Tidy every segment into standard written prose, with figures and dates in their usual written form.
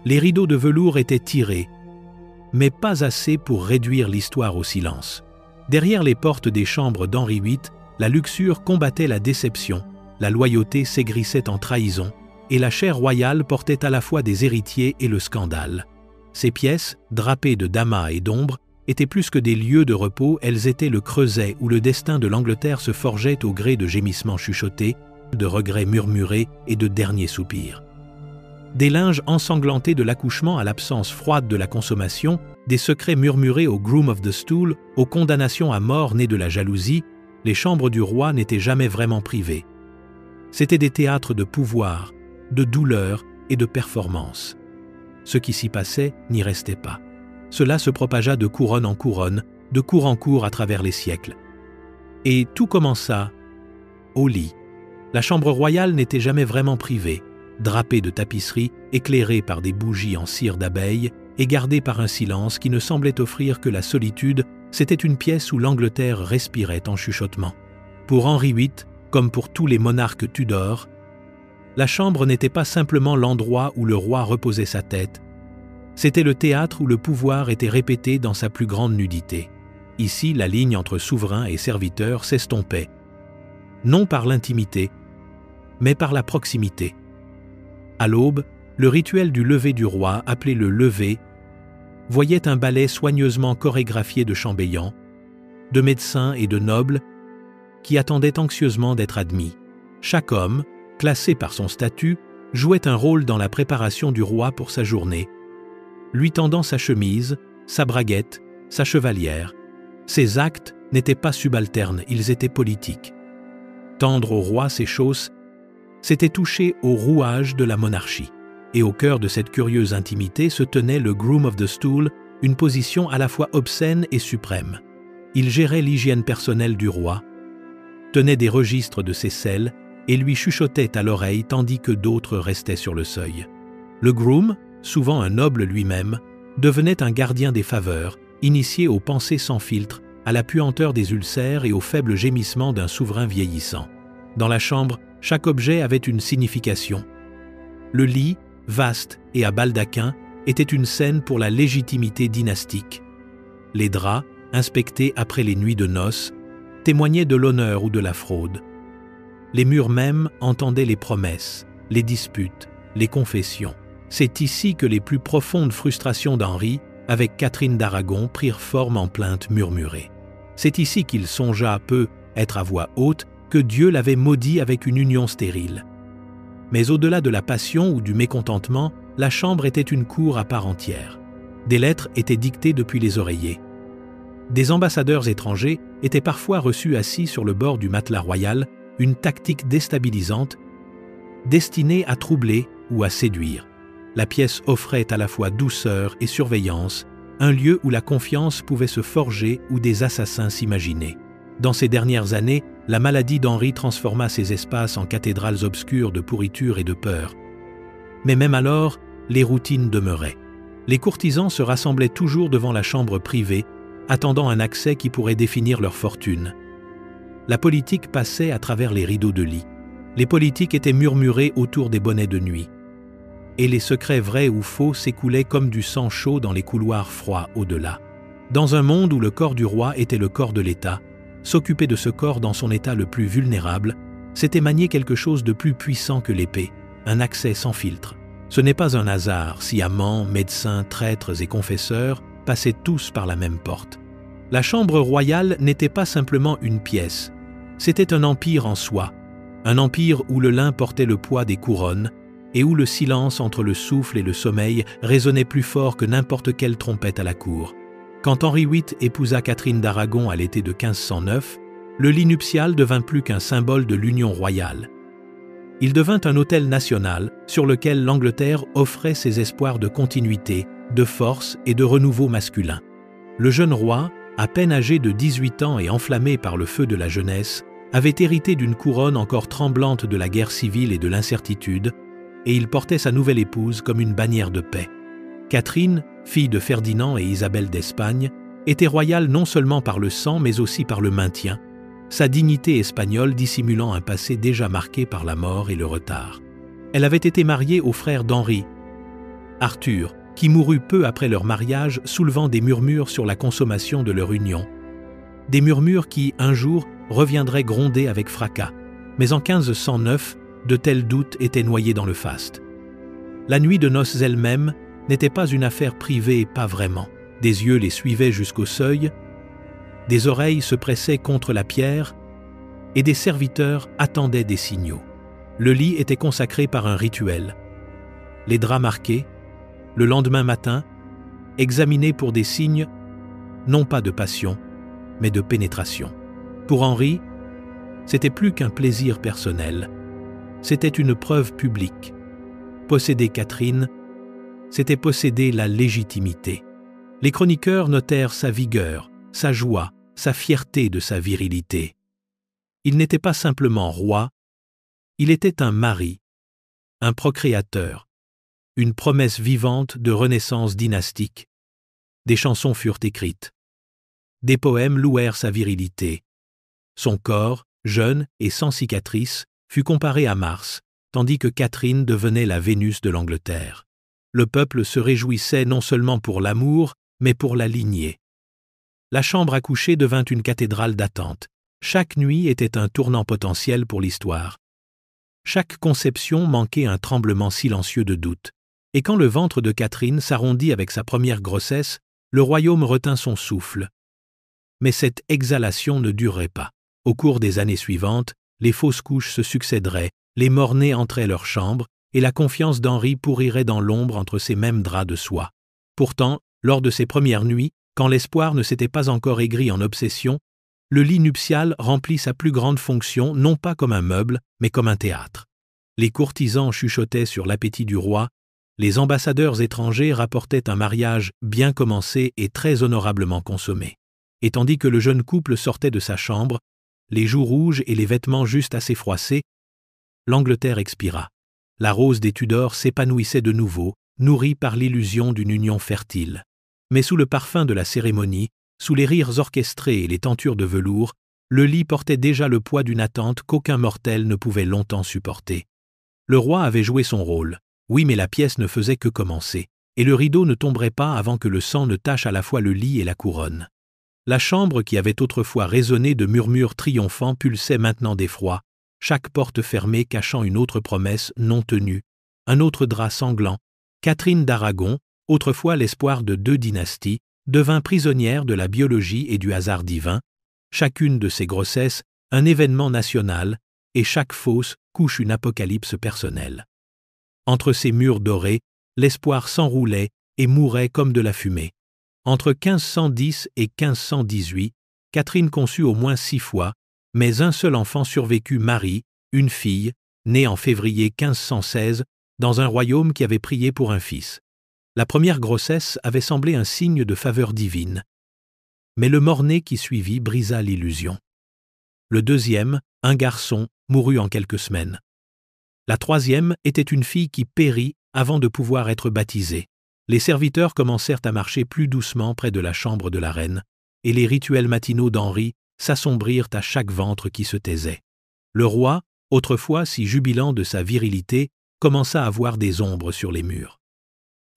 Les rideaux de velours étaient tirés, mais pas assez pour réduire l'histoire au silence. Derrière les portes des chambres d'Henri VIII, la luxure combattait la déception, la loyauté s'aigrissait en trahison, et la chaire royale portait à la fois des héritiers et le scandale. Ces pièces, drapées de damas et d'ombre, étaient plus que des lieux de repos, elles étaient le creuset où le destin de l'Angleterre se forgeait au gré de gémissements chuchotés, de regrets murmurés et de derniers soupirs. Des linges ensanglantés de l'accouchement à l'absence froide de la consommation, des secrets murmurés au groom of the stool, aux condamnations à mort nées de la jalousie, les chambres du roi n'étaient jamais vraiment privées. C'étaient des théâtres de pouvoir, de douleur et de performance. Ce qui s'y passait n'y restait pas. Cela se propagea de couronne en couronne, de cour en cour à travers les siècles. Et tout commença au lit. La chambre royale n'était jamais vraiment privée, drapée de tapisseries, éclairée par des bougies en cire d'abeille et gardée par un silence qui ne semblait offrir que la solitude. C'était une pièce où l'Angleterre respirait en chuchotement. Pour Henri VIII, comme pour tous les monarques Tudors, la chambre n'était pas simplement l'endroit où le roi reposait sa tête, c'était le théâtre où le pouvoir était répété dans sa plus grande nudité. Ici, la ligne entre souverain et serviteur s'estompait, non par l'intimité, mais par la proximité. À l'aube, le rituel du lever du roi, appelé le lever, voyait un ballet soigneusement chorégraphié de chambellans, de médecins et de nobles qui attendaient anxieusement d'être admis. Chaque homme, classé par son statut, jouait un rôle dans la préparation du roi pour sa journée, lui tendant sa chemise, sa braguette, sa chevalière. Ces actes n'étaient pas subalternes, ils étaient politiques. Tendre au roi ses chausses, c'était toucher au rouage de la monarchie. Et au cœur de cette curieuse intimité se tenait le groom of the stool, une position à la fois obscène et suprême. Il gérait l'hygiène personnelle du roi, tenait des registres de ses selles et lui chuchotait à l'oreille tandis que d'autres restaient sur le seuil. Le groom, souvent un noble lui-même, devenait un gardien des faveurs, initié aux pensées sans filtre, à la puanteur des ulcères et aux faibles gémissements d'un souverain vieillissant. Dans la chambre, chaque objet avait une signification. Le lit, vaste et à baldaquin, était une scène pour la légitimité dynastique. Les draps, inspectés après les nuits de noces, témoignaient de l'honneur ou de la fraude. Les murs même entendaient les promesses, les disputes, les confessions. C'est ici que les plus profondes frustrations d'Henri, avec Catherine d'Aragon, prirent forme en plaintes murmurées. C'est ici qu'il songea peu, être à voix haute, que Dieu l'avait maudit avec une union stérile. Mais au-delà de la passion ou du mécontentement, la chambre était une cour à part entière. Des lettres étaient dictées depuis les oreillers. Des ambassadeurs étrangers étaient parfois reçus assis sur le bord du matelas royal, une tactique déstabilisante, destinée à troubler ou à séduire. La pièce offrait à la fois douceur et surveillance, un lieu où la confiance pouvait se forger où des assassins s'imaginaient. Dans ces dernières années, la maladie d'Henri transforma ces espaces en cathédrales obscures de pourriture et de peur. Mais même alors, les routines demeuraient. Les courtisans se rassemblaient toujours devant la chambre privée, attendant un accès qui pourrait définir leur fortune. La politique passait à travers les rideaux de lit. Les politiques étaient murmurés autour des bonnets de nuit. Et les secrets vrais ou faux s'écoulaient comme du sang chaud dans les couloirs froids au-delà. Dans un monde où le corps du roi était le corps de l'État, s'occuper de ce corps dans son état le plus vulnérable, c'était manier quelque chose de plus puissant que l'épée, un accès sans filtre. Ce n'est pas un hasard si amants, médecins, traîtres et confesseurs passaient tous par la même porte. La chambre royale n'était pas simplement une pièce, c'était un empire en soi, un empire où le lin portait le poids des couronnes, et où le silence entre le souffle et le sommeil résonnait plus fort que n'importe quelle trompette à la cour. Quand Henri VIII épousa Catherine d'Aragon à l'été de 1509, le lit nuptial devint plus qu'un symbole de l'union royale. Il devint un autel national sur lequel l'Angleterre offrait ses espoirs de continuité, de force et de renouveau masculin. Le jeune roi, à peine âgé de 18 ans et enflammé par le feu de la jeunesse, avait hérité d'une couronne encore tremblante de la guerre civile et de l'incertitude, et il portait sa nouvelle épouse comme une bannière de paix. Catherine, fille de Ferdinand et Isabelle d'Espagne, était royale non seulement par le sang mais aussi par le maintien, sa dignité espagnole dissimulant un passé déjà marqué par la mort et le retard. Elle avait été mariée au frère d'Henri, Arthur, qui mourut peu après leur mariage, soulevant des murmures sur la consommation de leur union. Des murmures qui, un jour, reviendraient gronder avec fracas. Mais en 1509, de tels doutes étaient noyés dans le faste. La nuit de noces elle-même n'était pas une affaire privée, pas vraiment. Des yeux les suivaient jusqu'au seuil, des oreilles se pressaient contre la pierre, et des serviteurs attendaient des signaux. Le lit était consacré par un rituel. Les draps marqués, le lendemain matin, examinés pour des signes, non pas de passion, mais de pénétration. Pour Henri, c'était plus qu'un plaisir personnel, c'était une preuve publique. Posséder Catherine, c'était posséder la légitimité. Les chroniqueurs notèrent sa vigueur, sa joie, sa fierté de sa virilité. Il n'était pas simplement roi, il était un mari, un procréateur, une promesse vivante de renaissance dynastique. Des chansons furent écrites. Des poèmes louèrent sa virilité. Son corps, jeune et sans cicatrice, fut comparé à Mars, tandis que Catherine devenait la Vénus de l'Angleterre. Le peuple se réjouissait non seulement pour l'amour, mais pour la lignée. La chambre à coucher devint une cathédrale d'attente. Chaque nuit était un tournant potentiel pour l'histoire. Chaque conception manquait un tremblement silencieux de doute. Et quand le ventre de Catherine s'arrondit avec sa première grossesse, le royaume retint son souffle. Mais cette exhalation ne durerait pas. Au cours des années suivantes, les fausses couches se succéderaient, les morts-nés entraient leur chambre, et la confiance d'Henri pourrirait dans l'ombre entre ces mêmes draps de soie. Pourtant, lors de ces premières nuits, quand l'espoir ne s'était pas encore aigri en obsession, le lit nuptial remplit sa plus grande fonction non pas comme un meuble, mais comme un théâtre. Les courtisans chuchotaient sur l'appétit du roi, les ambassadeurs étrangers rapportaient un mariage bien commencé et très honorablement consommé. Et tandis que le jeune couple sortait de sa chambre, les joues rouges et les vêtements juste assez froissés, l'Angleterre expira. La rose des Tudors s'épanouissait de nouveau, nourrie par l'illusion d'une union fertile. Mais sous le parfum de la cérémonie, sous les rires orchestrés et les tentures de velours, le lit portait déjà le poids d'une attente qu'aucun mortel ne pouvait longtemps supporter. Le roi avait joué son rôle, oui, mais la pièce ne faisait que commencer, et le rideau ne tomberait pas avant que le sang ne tache à la fois le lit et la couronne. La chambre qui avait autrefois résonné de murmures triomphants pulsait maintenant d'effroi, chaque porte fermée cachant une autre promesse non tenue, un autre drap sanglant. Catherine d'Aragon, autrefois l'espoir de 2 dynasties, devint prisonnière de la biologie et du hasard divin, chacune de ses grossesses un événement national, et chaque fosse couche une apocalypse personnelle. Entre ces murs dorés, l'espoir s'enroulait et mourait comme de la fumée. Entre 1510 et 1518, Catherine conçut au moins 6 fois, mais un seul enfant survécut, Marie, une fille, née en février 1516, dans un royaume qui avait prié pour un fils. La première grossesse avait semblé un signe de faveur divine. Mais le mort-né qui suivit brisa l'illusion. Le deuxième, un garçon, mourut en quelques semaines. La troisième était une fille qui périt avant de pouvoir être baptisée. Les serviteurs commencèrent à marcher plus doucement près de la chambre de la reine, et les rituels matinaux d'Henri s'assombrirent à chaque ventre qui se taisait. Le roi, autrefois si jubilant de sa virilité, commença à voir des ombres sur les murs.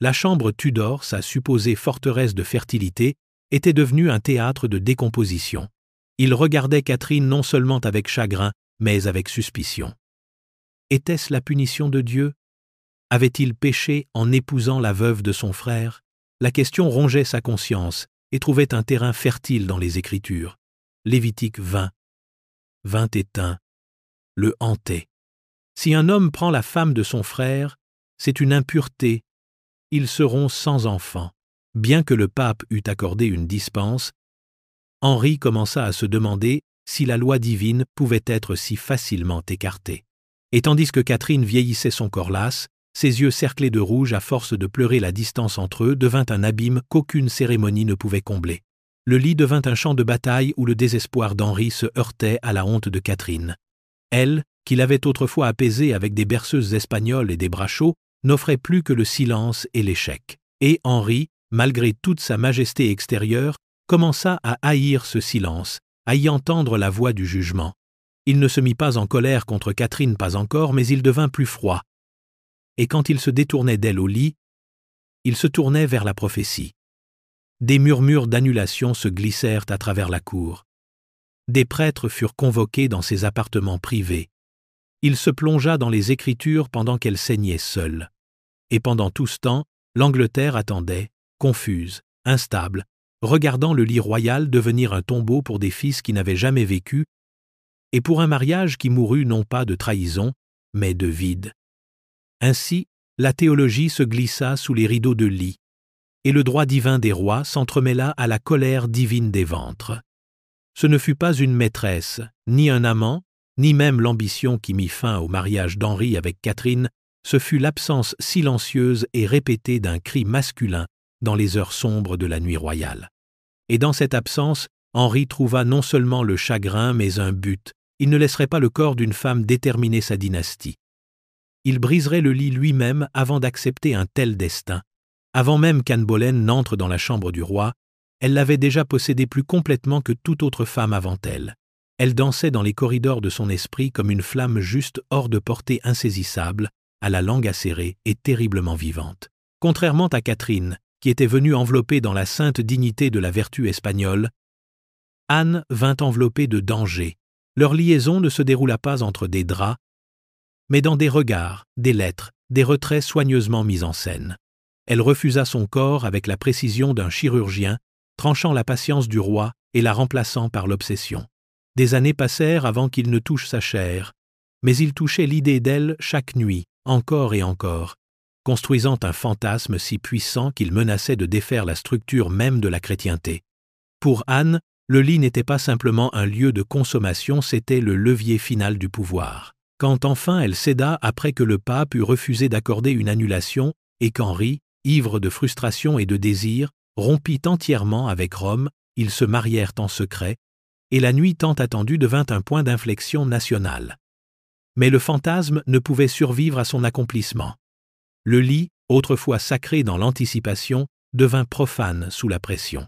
La chambre Tudor, sa supposée forteresse de fertilité, était devenue un théâtre de décomposition. Il regardait Catherine non seulement avec chagrin, mais avec suspicion. Était-ce la punition de Dieu? Avait-il péché en épousant la veuve de son frère? La question rongeait sa conscience et trouvait un terrain fertile dans les Écritures. Lévitique 20, 21, le hantait. Si un homme prend la femme de son frère, c'est une impureté. Ils seront sans enfant. Bien que le pape eût accordé une dispense, Henri commença à se demander si la loi divine pouvait être si facilement écartée. Et tandis que Catherine vieillissait son corps las, ses yeux cerclés de rouge à force de pleurer, la distance entre eux devint un abîme qu'aucune cérémonie ne pouvait combler. Le lit devint un champ de bataille où le désespoir d'Henri se heurtait à la honte de Catherine. Elle, qui l'avait autrefois apaisée avec des berceuses espagnoles et des bras chauds, n'offrait plus que le silence et l'échec. Et Henri, malgré toute sa majesté extérieure, commença à haïr ce silence, à y entendre la voix du jugement. Il ne se mit pas en colère contre Catherine, pas encore, mais il devint plus froid. Et quand il se détournait d'elle au lit, il se tournait vers la prophétie. Des murmures d'annulation se glissèrent à travers la cour. Des prêtres furent convoqués dans ses appartements privés. Il se plongea dans les Écritures pendant qu'elle saignait seule. Et pendant tout ce temps, l'Angleterre attendait, confuse, instable, regardant le lit royal devenir un tombeau pour des fils qui n'avaient jamais vécu, et pour un mariage qui mourut non pas de trahison, mais de vide. Ainsi, la théologie se glissa sous les rideaux de lit, et le droit divin des rois s'entremêla à la colère divine des ventres. Ce ne fut pas une maîtresse, ni un amant, ni même l'ambition qui mit fin au mariage d'Henri avec Catherine, ce fut l'absence silencieuse et répétée d'un cri masculin dans les heures sombres de la nuit royale. Et dans cette absence, Henri trouva non seulement le chagrin, mais un but. Il ne laisserait pas le corps d'une femme déterminer sa dynastie. Il briserait le lit lui-même avant d'accepter un tel destin. Avant même qu'Anne Boleyn n'entre dans la chambre du roi, elle l'avait déjà possédé plus complètement que toute autre femme avant elle. Elle dansait dans les corridors de son esprit comme une flamme juste hors de portée insaisissable, à la langue acérée et terriblement vivante. Contrairement à Catherine, qui était venue enveloppée dans la sainte dignité de la vertu espagnole, Anne vint enveloppée de danger. Leur liaison ne se déroula pas entre des draps, mais dans des regards, des lettres, des retraits soigneusement mis en scène. Elle refusa son corps avec la précision d'un chirurgien, tranchant la patience du roi et la remplaçant par l'obsession. Des années passèrent avant qu'il ne touche sa chair, mais il touchait l'idée d'elle chaque nuit, encore et encore, construisant un fantasme si puissant qu'il menaçait de défaire la structure même de la chrétienté. Pour Anne, le lit n'était pas simplement un lieu de consommation, c'était le levier final du pouvoir. Quand enfin elle céda après que le pape eut refusé d'accorder une annulation et qu'Henri, ivre de frustration et de désir, rompit entièrement avec Rome, ils se marièrent en secret, et la nuit tant attendue devint un point d'inflexion national. Mais le fantasme ne pouvait survivre à son accomplissement. Le lit, autrefois sacré dans l'anticipation, devint profane sous la pression.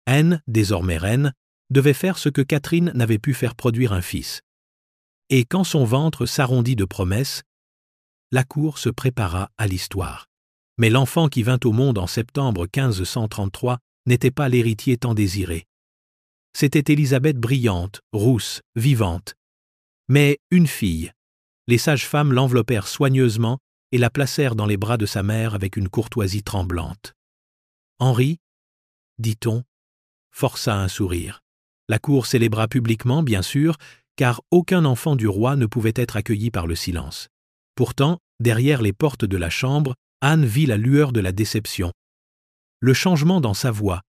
Anne, désormais reine, devait faire ce que Catherine n'avait pu faire produire un fils. Et quand son ventre s'arrondit de promesses, la cour se prépara à l'histoire. Mais l'enfant qui vint au monde en septembre 1533 n'était pas l'héritier tant désiré. C'était Élisabeth brillante, rousse, vivante. Mais une fille. Les sages-femmes l'enveloppèrent soigneusement et la placèrent dans les bras de sa mère avec une courtoisie tremblante. Henri, dit-on, força un sourire. La cour célébra publiquement, bien sûr, car aucun enfant du roi ne pouvait être accueilli par le silence. Pourtant, derrière les portes de la chambre, Anne vit la lueur de la déception. Le changement dans sa voix,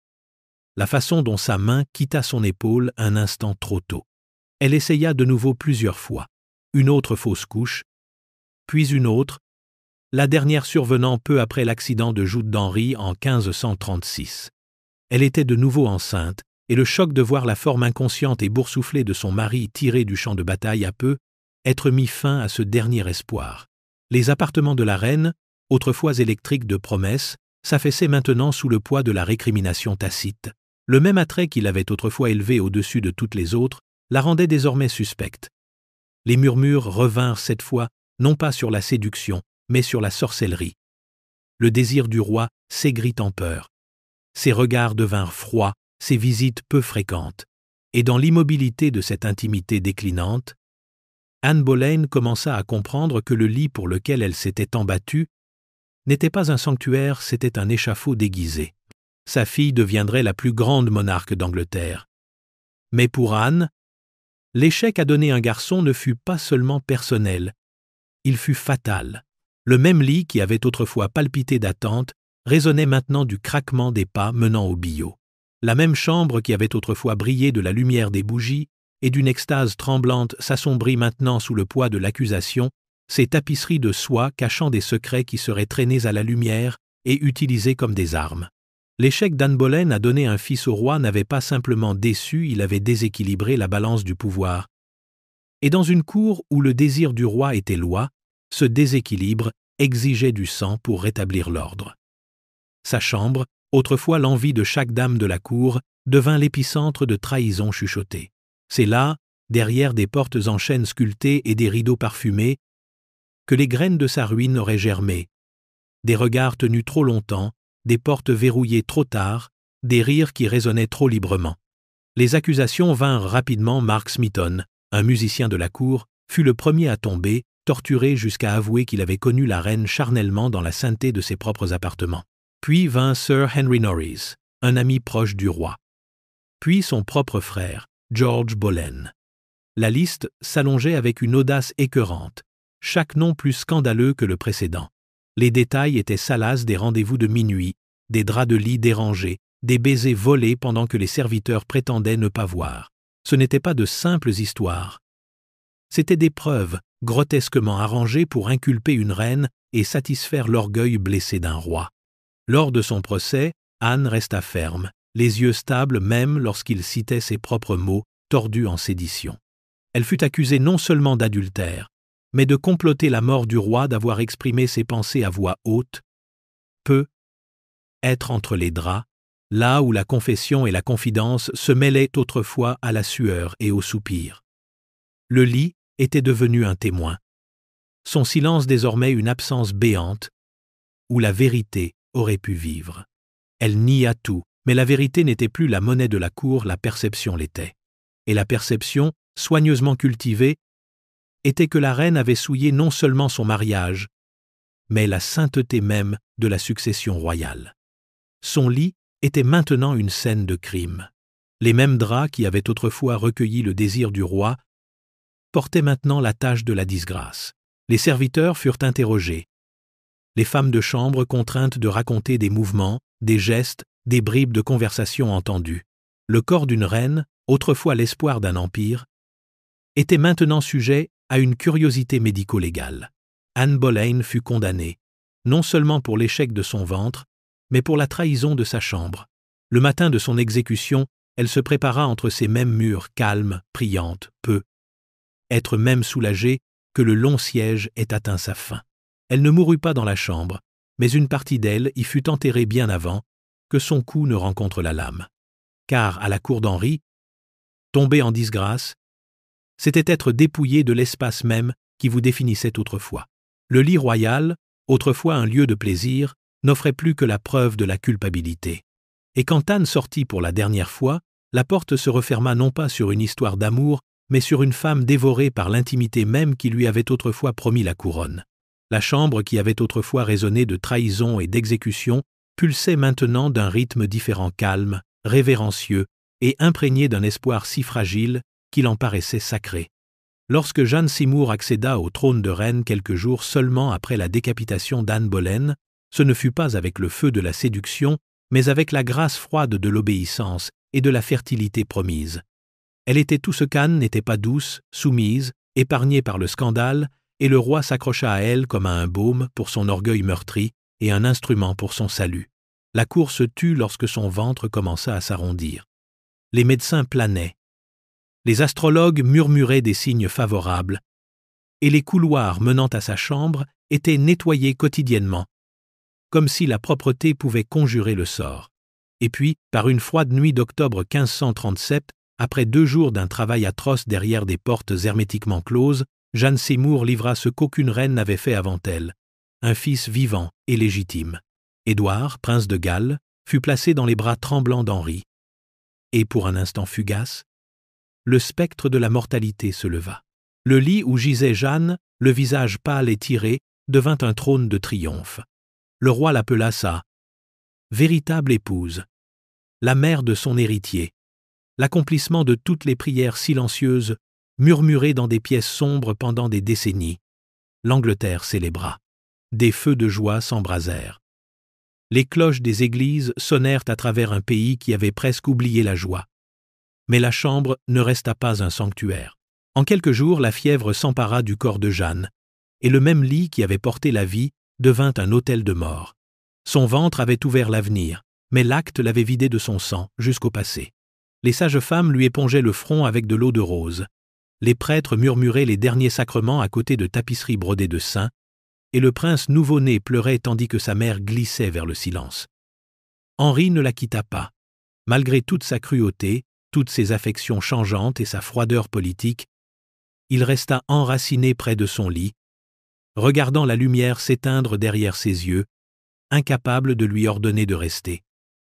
la façon dont sa main quitta son épaule un instant trop tôt. Elle essaya de nouveau plusieurs fois. Une autre fausse couche, puis une autre, la dernière survenant peu après l'accident de joute d'Henri en 1536. Elle était de nouveau enceinte, et le choc de voir la forme inconsciente et boursouflée de son mari tiré du champ de bataille a peu, être mis fin à ce dernier espoir. Les appartements de la reine, autrefois électriques de promesses, s'affaissaient maintenant sous le poids de la récrimination tacite. Le même attrait qui l'avait autrefois élevée au-dessus de toutes les autres la rendait désormais suspecte. Les murmures revinrent cette fois, non pas sur la séduction, mais sur la sorcellerie. Le désir du roi s'aigrit en peur. Ses regards devinrent froids, ses visites peu fréquentes. Et dans l'immobilité de cette intimité déclinante, Anne Boleyn commença à comprendre que le lit pour lequel elle s'était embattue n'était pas un sanctuaire, c'était un échafaud déguisé. Sa fille deviendrait la plus grande monarque d'Angleterre. Mais pour Anne, l'échec à donner un garçon ne fut pas seulement personnel, il fut fatal. Le même lit qui avait autrefois palpité d'attente résonnait maintenant du craquement des pas menant au billot. La même chambre qui avait autrefois brillé de la lumière des bougies et d'une extase tremblante s'assombrit maintenant sous le poids de l'accusation, ces tapisseries de soie cachant des secrets qui seraient traînés à la lumière et utilisés comme des armes. L'échec d'Anne Boleyn à donner un fils au roi n'avait pas simplement déçu, il avait déséquilibré la balance du pouvoir. Et dans une cour où le désir du roi était loi, ce déséquilibre exigeait du sang pour rétablir l'ordre. Sa chambre, autrefois l'envie de chaque dame de la cour, devint l'épicentre de trahisons chuchotées. C'est là, derrière des portes en chêne sculptées et des rideaux parfumés, que les graines de sa ruine auraient germé. Des regards tenus trop longtemps, des portes verrouillées trop tard, des rires qui résonnaient trop librement. Les accusations vinrent rapidement. Mark Smeaton, un musicien de la cour, fut le premier à tomber, torturé jusqu'à avouer qu'il avait connu la reine charnellement dans la sainteté de ses propres appartements. Puis vint Sir Henry Norreys, un ami proche du roi. Puis son propre frère, George Boleyn. La liste s'allongeait avec une audace écœurante, chaque nom plus scandaleux que le précédent. Les détails étaient salaces des rendez-vous de minuit, des draps de lit dérangés, des baisers volés pendant que les serviteurs prétendaient ne pas voir. Ce n'étaient pas de simples histoires. C'étaient des preuves, grotesquement arrangées pour inculper une reine et satisfaire l'orgueil blessé d'un roi. Lors de son procès, Anne resta ferme, les yeux stables même lorsqu'il citait ses propres mots, tordus en sédition. Elle fut accusée non seulement d'adultère, mais de comploter la mort du roi, d'avoir exprimé ses pensées à voix haute, être entre les draps, là où la confession et la confidence se mêlaient autrefois à la sueur et au soupir. Le lit était devenu un témoin. Son silence désormais une absence béante, où la vérité aurait pu vivre. Elle nia tout, mais la vérité n'était plus la monnaie de la cour, la perception l'était. Et la perception, soigneusement cultivée, était que la reine avait souillé non seulement son mariage, mais la sainteté même de la succession royale. Son lit était maintenant une scène de crime. Les mêmes draps qui avaient autrefois recueilli le désir du roi portaient maintenant la tache de la disgrâce. Les serviteurs furent interrogés. Les femmes de chambre contraintes de raconter des mouvements, des gestes, des bribes de conversation entendues. Le corps d'une reine, autrefois l'espoir d'un empire, était maintenant sujet à une curiosité médico-légale. Anne Boleyn fut condamnée, non seulement pour l'échec de son ventre, mais pour la trahison de sa chambre. Le matin de son exécution, elle se prépara entre ces mêmes murs, calme, priante, être même soulagée que le long siège ait atteint sa fin. Elle ne mourut pas dans la chambre, mais une partie d'elle y fut enterrée bien avant que son cou ne rencontre la lame. Car, à la cour d'Henri, tomber en disgrâce, c'était être dépouillé de l'espace même qui vous définissait autrefois. Le lit royal, autrefois un lieu de plaisir, n'offrait plus que la preuve de la culpabilité. Et quand Anne sortit pour la dernière fois, la porte se referma non pas sur une histoire d'amour, mais sur une femme dévorée par l'intimité même qui lui avait autrefois promis la couronne. La chambre qui avait autrefois résonné de trahison et d'exécution pulsait maintenant d'un rythme différent, calme, révérencieux et imprégné d'un espoir si fragile qu'il en paraissait sacré. Lorsque Jeanne Seymour accéda au trône de reine quelques jours seulement après la décapitation d'Anne Boleyn, ce ne fut pas avec le feu de la séduction, mais avec la grâce froide de l'obéissance et de la fertilité promise. Elle était tout ce qu'Anne n'était pas, douce, soumise, épargnée par le scandale, et le roi s'accrocha à elle comme à un baume pour son orgueil meurtri et un instrument pour son salut. La cour se tut lorsque son ventre commença à s'arrondir. Les médecins planaient. Les astrologues murmuraient des signes favorables, et les couloirs menant à sa chambre étaient nettoyés quotidiennement, comme si la propreté pouvait conjurer le sort. Et puis, par une froide nuit d'octobre 1537, après 2 jours d'un travail atroce derrière des portes hermétiquement closes, Jeanne Seymour livra ce qu'aucune reine n'avait fait avant elle, un fils vivant et légitime. Édouard, prince de Galles, fut placé dans les bras tremblants d'Henri. Et pour un instant fugace, le spectre de la mortalité se leva. Le lit où gisait Jeanne, le visage pâle et tiré, devint un trône de triomphe. Le roi l'appela sa véritable épouse, la mère de son héritier, l'accomplissement de toutes les prières silencieuses murmurées dans des pièces sombres pendant des décennies. L'Angleterre célébra. Des feux de joie s'embrasèrent. Les cloches des églises sonnèrent à travers un pays qui avait presque oublié la joie. Mais la chambre ne resta pas un sanctuaire. En quelques jours, la fièvre s'empara du corps de Jeanne, et le même lit qui avait porté la vie devint un autel de mort. Son ventre avait ouvert l'avenir, mais l'acte l'avait vidé de son sang jusqu'au passé. Les sages-femmes lui épongeaient le front avec de l'eau de rose. Les prêtres murmuraient les derniers sacrements à côté de tapisseries brodées de saints, et le prince nouveau-né pleurait tandis que sa mère glissait vers le silence. Henri ne la quitta pas. Malgré toute sa cruauté, toutes ses affections changeantes et sa froideur politique, il resta enraciné près de son lit, regardant la lumière s'éteindre derrière ses yeux, incapable de lui ordonner de rester.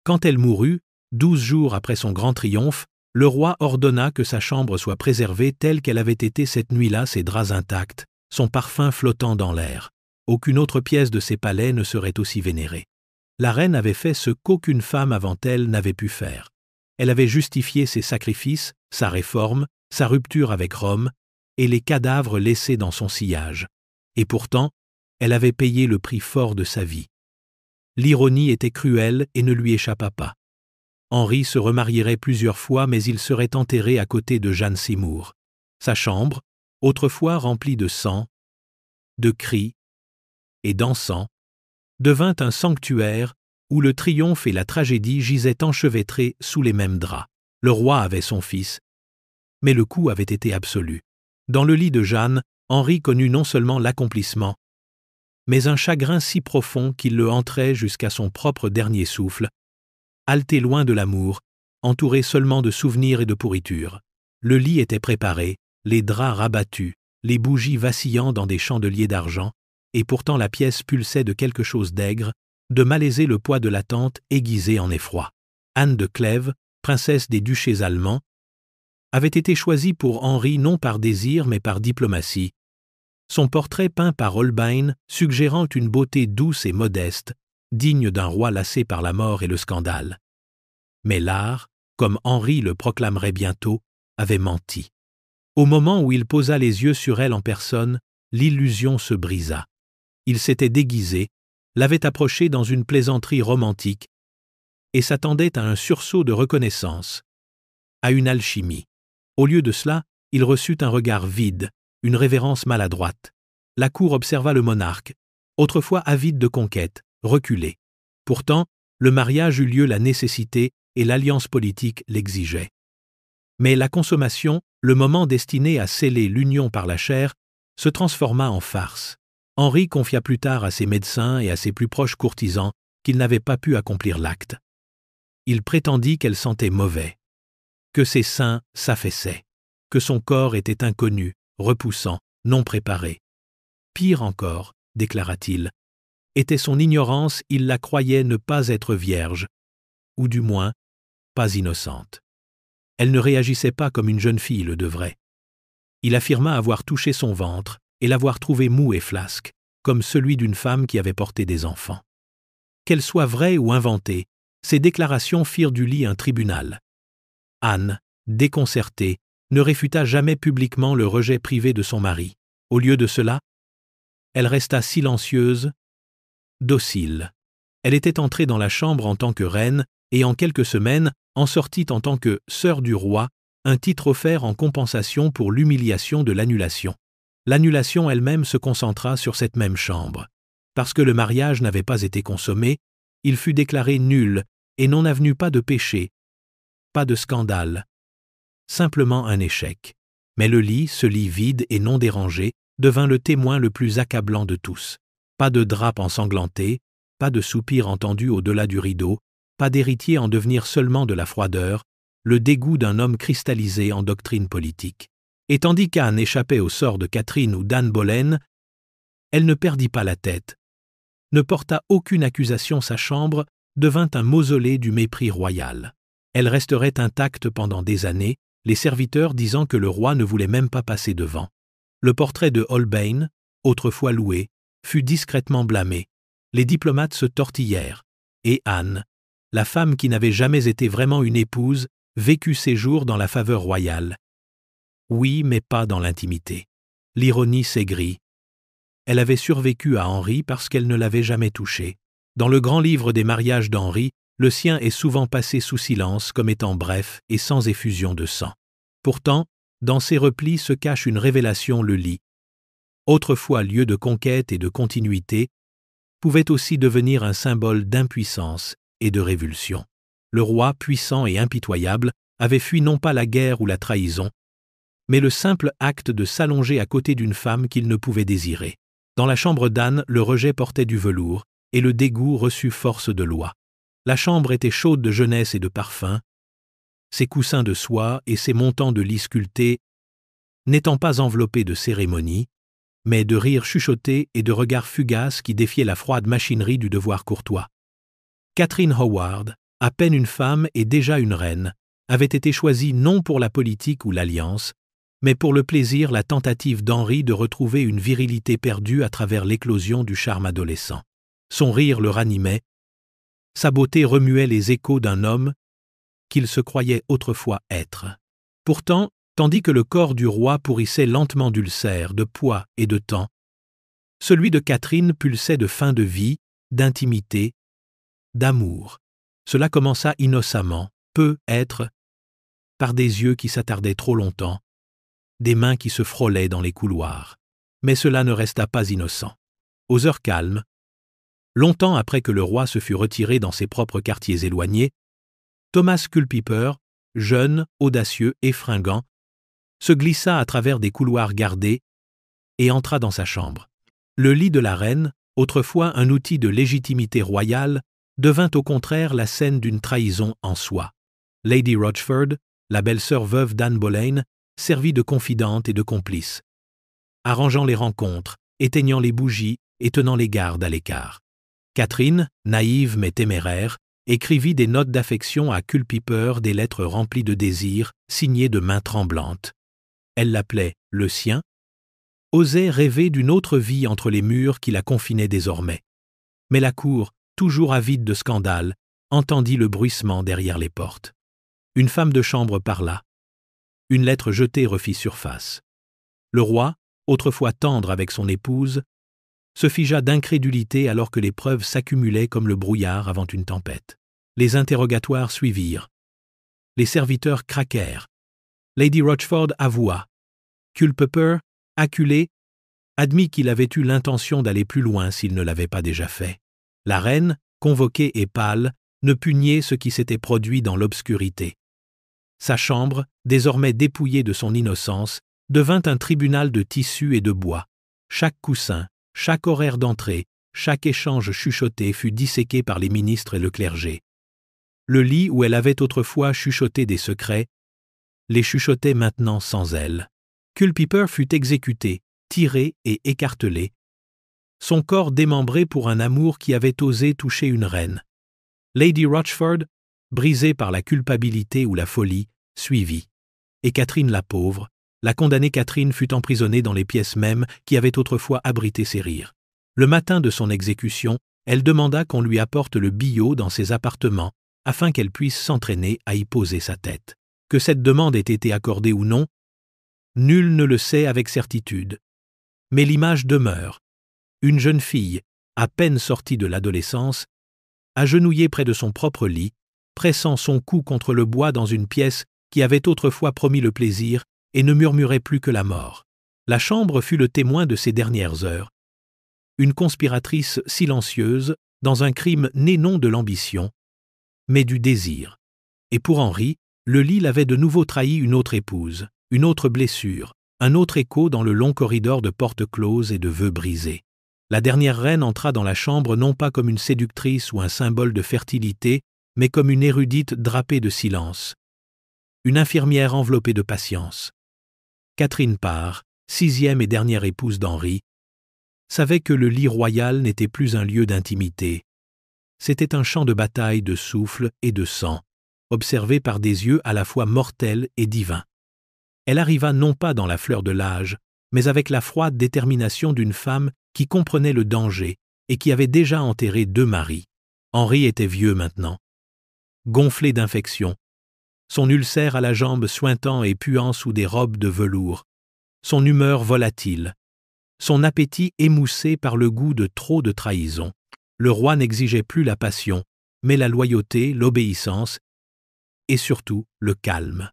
Quand elle mourut, 12 jours après son grand triomphe, le roi ordonna que sa chambre soit préservée telle qu'elle avait été cette nuit-là, ses draps intacts, son parfum flottant dans l'air. Aucune autre pièce de ses palais ne serait aussi vénérée. La reine avait fait ce qu'aucune femme avant elle n'avait pu faire. Elle avait justifié ses sacrifices, sa réforme, sa rupture avec Rome, et les cadavres laissés dans son sillage. Et pourtant, elle avait payé le prix fort de sa vie. L'ironie était cruelle et ne lui échappa pas. Henri se remarierait plusieurs fois, mais il serait enterré à côté de Jeanne Seymour. Sa chambre, autrefois remplie de sang, de cris et d'encens, devint un sanctuaire où le triomphe et la tragédie gisaient enchevêtrés sous les mêmes draps. Le roi avait son fils, mais le coup avait été absolu. Dans le lit de Jeanne, Henri connut non seulement l'accomplissement, mais un chagrin si profond qu'il le hantrait jusqu'à son propre dernier souffle, halté loin de l'amour, entouré seulement de souvenirs et de pourritures. Le lit était préparé, les draps rabattus, les bougies vacillant dans des chandeliers d'argent, et pourtant la pièce pulsait de quelque chose d'aigre, de malaiser le poids de l'attente aiguisée en effroi. Anne de Clèves, princesse des duchés allemands, avait été choisie pour Henri non par désir mais par diplomatie. Son portrait peint par Holbein, suggérant une beauté douce et modeste, digne d'un roi lassé par la mort et le scandale. Mais l'art, comme Henri le proclamerait bientôt, avait menti. Au moment où il posa les yeux sur elle en personne, l'illusion se brisa. Il s'était déguisé, l'avait approchée dans une plaisanterie romantique, et s'attendait à un sursaut de reconnaissance, à une alchimie. Au lieu de cela, il reçut un regard vide, une révérence maladroite. La cour observa le monarque, autrefois avide de conquête, reculé. Pourtant, le mariage eut lieu la nécessité et l'alliance politique l'exigeait. Mais la consommation, le moment destiné à sceller l'union par la chair, se transforma en farce. Henri confia plus tard à ses médecins et à ses plus proches courtisans qu'il n'avait pas pu accomplir l'acte. Il prétendit qu'elle sentait mauvais, que ses seins s'affaissaient, que son corps était inconnu, repoussant, non préparé. Pire encore, déclara-t-il, était son ignorance, il la croyait ne pas être vierge, ou du moins, pas innocente. Elle ne réagissait pas comme une jeune fille le devrait. Il affirma avoir touché son ventre et l'avoir trouvé mou et flasque, comme celui d'une femme qui avait porté des enfants. Qu'elles soient vraies ou inventées, ces déclarations firent du lit un tribunal. Anne, déconcertée, ne réfuta jamais publiquement le rejet privé de son mari. Au lieu de cela, elle resta silencieuse, docile. Elle était entrée dans la chambre en tant que reine et en quelques semaines en sortit en tant que sœur du roi, un titre offert en compensation pour l'humiliation de l'annulation. L'annulation elle-même se concentra sur cette même chambre. Parce que le mariage n'avait pas été consommé, il fut déclaré nul et n'en avenu pas de péché, pas de scandale. Simplement un échec. Mais le lit, ce lit vide et non dérangé, devint le témoin le plus accablant de tous. Pas de drap ensanglanté, pas de soupir entendu au-delà du rideau, pas d'héritier en devenir seulement de la froideur, le dégoût d'un homme cristallisé en doctrine politique. Et tandis qu'Anne échappait au sort de Catherine ou d'Anne Boleyn, elle ne perdit pas la tête, ne porta aucune accusation, sa chambre devint un mausolée du mépris royal. Elle resterait intacte pendant des années, les serviteurs disant que le roi ne voulait même pas passer devant. Le portrait de Holbein, autrefois loué, fut discrètement blâmé. Les diplomates se tortillèrent, et Anne, la femme qui n'avait jamais été vraiment une épouse, vécut ses jours dans la faveur royale. Oui, mais pas dans l'intimité. L'ironie s'aigrit. Elle avait survécu à Henri parce qu'elle ne l'avait jamais touché. Dans le grand livre des mariages d'Henri, le sien est souvent passé sous silence comme étant bref et sans effusion de sang. Pourtant, dans ses replis se cache une révélation, le lit. Autrefois lieu de conquête et de continuité, pouvait aussi devenir un symbole d'impuissance et de révulsion. Le roi, puissant et impitoyable, avait fui non pas la guerre ou la trahison, mais le simple acte de s'allonger à côté d'une femme qu'il ne pouvait désirer. Dans la chambre d'Anne, le rejet portait du velours, et le dégoût reçut force de loi. La chambre était chaude de jeunesse et de parfum, ses coussins de soie et ses montants de lit sculptés n'étant pas enveloppés de cérémonie, mais de rires chuchotés et de regards fugaces qui défiaient la froide machinerie du devoir courtois. Catherine Howard, à peine une femme et déjà une reine, avait été choisie non pour la politique ou l'alliance, mais pour le plaisir, la tentative d'Henri de retrouver une virilité perdue à travers l'éclosion du charme adolescent. Son rire le ranimait, sa beauté remuait les échos d'un homme qu'il se croyait autrefois être. Pourtant, tandis que le corps du roi pourrissait lentement d'ulcères, de poids et de temps, celui de Catherine pulsait de fin de vie, d'intimité, d'amour. Cela commença innocemment, peut-être, par des yeux qui s'attardaient trop longtemps, des mains qui se frôlaient dans les couloirs. Mais cela ne resta pas innocent. Aux heures calmes, longtemps après que le roi se fut retiré dans ses propres quartiers éloignés, Thomas Culpeper, jeune, audacieux et fringant, se glissa à travers des couloirs gardés et entra dans sa chambre. Le lit de la reine, autrefois un outil de légitimité royale, devint au contraire la scène d'une trahison en soi. Lady Rochford, la belle-sœur veuve d'Anne Boleyn, servit de confidente et de complice, arrangeant les rencontres, éteignant les bougies et tenant les gardes à l'écart. Catherine, naïve mais téméraire, écrivit des notes d'affection à Culpeper, des lettres remplies de désirs, signées de mains tremblantes. Elle l'appelait « le sien », osait rêver d'une autre vie entre les murs qui la confinaient désormais. Mais la cour, toujours avide de scandale, entendit le bruissement derrière les portes. Une femme de chambre parla. Une lettre jetée refit surface. Le roi, autrefois tendre avec son épouse, se figea d'incrédulité alors que les preuves s'accumulaient comme le brouillard avant une tempête. Les interrogatoires suivirent. Les serviteurs craquèrent. Lady Rochford avoua. Culpeper, acculé, admit qu'il avait eu l'intention d'aller plus loin s'il ne l'avait pas déjà fait. La reine, convoquée et pâle, ne put nier ce qui s'était produit dans l'obscurité. Sa chambre, désormais dépouillée de son innocence, devint un tribunal de tissu et de bois. Chaque coussin, chaque horaire d'entrée, chaque échange chuchoté fut disséqué par les ministres et le clergé. Le lit où elle avait autrefois chuchoté des secrets, les chuchotait maintenant sans elle. Culpeper fut exécuté, tiré et écartelé, son corps démembré pour un amour qui avait osé toucher une reine. Lady Rochford, brisée par la culpabilité ou la folie, suivit. Et Catherine la pauvre, la condamnée Catherine fut emprisonnée dans les pièces mêmes qui avaient autrefois abrité ses rires. Le matin de son exécution, elle demanda qu'on lui apporte le billot dans ses appartements afin qu'elle puisse s'entraîner à y poser sa tête. Que cette demande ait été accordée ou non, nul ne le sait avec certitude. Mais l'image demeure. Une jeune fille, à peine sortie de l'adolescence, agenouillée près de son propre lit, pressant son cou contre le bois dans une pièce qui avait autrefois promis le plaisir et ne murmurait plus que la mort. La chambre fut le témoin de ces dernières heures. Une conspiratrice silencieuse dans un crime né non de l'ambition, mais du désir. Et pour Henri, le lit l'avait de nouveau trahi une autre épouse, une autre blessure, un autre écho dans le long corridor de portes closes et de vœux brisés. La dernière reine entra dans la chambre non pas comme une séductrice ou un symbole de fertilité, mais comme une érudite drapée de silence, une infirmière enveloppée de patience. Catherine Parr, 6e et dernière épouse d'Henri, savait que le lit royal n'était plus un lieu d'intimité. C'était un champ de bataille de souffle et de sang, observé par des yeux à la fois mortels et divins. Elle arriva non pas dans la fleur de l'âge, mais avec la froide détermination d'une femme qui comprenait le danger et qui avait déjà enterré 2 maris. Henri était vieux maintenant, gonflé d'infection, son ulcère à la jambe suintant et puant sous des robes de velours, son humeur volatile, son appétit émoussé par le goût de trop de trahison. Le roi n'exigeait plus la passion, mais la loyauté, l'obéissance et surtout le calme.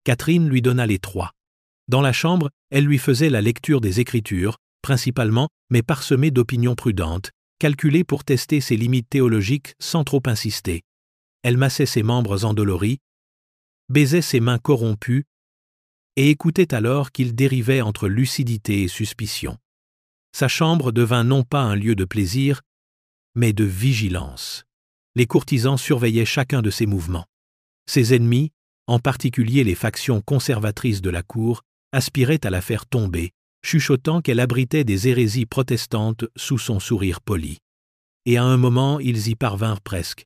Catherine lui donna les 3. Dans la chambre, elle lui faisait la lecture des Écritures, principalement, mais parsemée d'opinions prudentes, calculées pour tester ses limites théologiques sans trop insister. Elle massait ses membres endoloris, baisait ses mains corrompues, et écoutait alors qu'il dérivait entre lucidité et suspicion. Sa chambre devint non pas un lieu de plaisir, mais de vigilance. Les courtisans surveillaient chacun de ses mouvements. Ses ennemis, en particulier les factions conservatrices de la cour, aspiraient à la faire tomber, chuchotant qu'elle abritait des hérésies protestantes sous son sourire poli. Et à un moment, ils y parvinrent presque.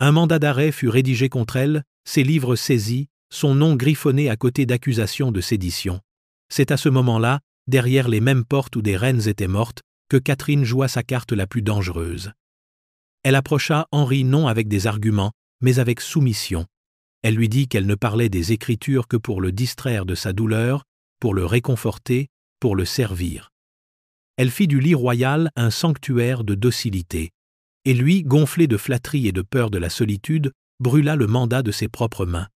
Un mandat d'arrêt fut rédigé contre elle, ses livres saisis, son nom griffonné à côté d'accusations de sédition. C'est à ce moment-là, derrière les mêmes portes où des reines étaient mortes, que Catherine joua sa carte la plus dangereuse. Elle approcha Henri non avec des arguments, mais avec soumission. Elle lui dit qu'elle ne parlait des Écritures que pour le distraire de sa douleur, pour le réconforter, pour le servir. Elle fit du lit royal un sanctuaire de docilité, et lui, gonflé de flatterie et de peur de la solitude, brûla le mandat de ses propres mains.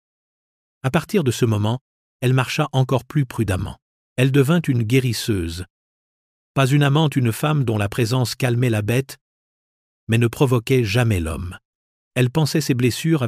À partir de ce moment, elle marcha encore plus prudemment. Elle devint une guérisseuse. Pas une amante, une femme dont la présence calmait la bête, mais ne provoquait jamais l'homme. Elle pansait ses blessures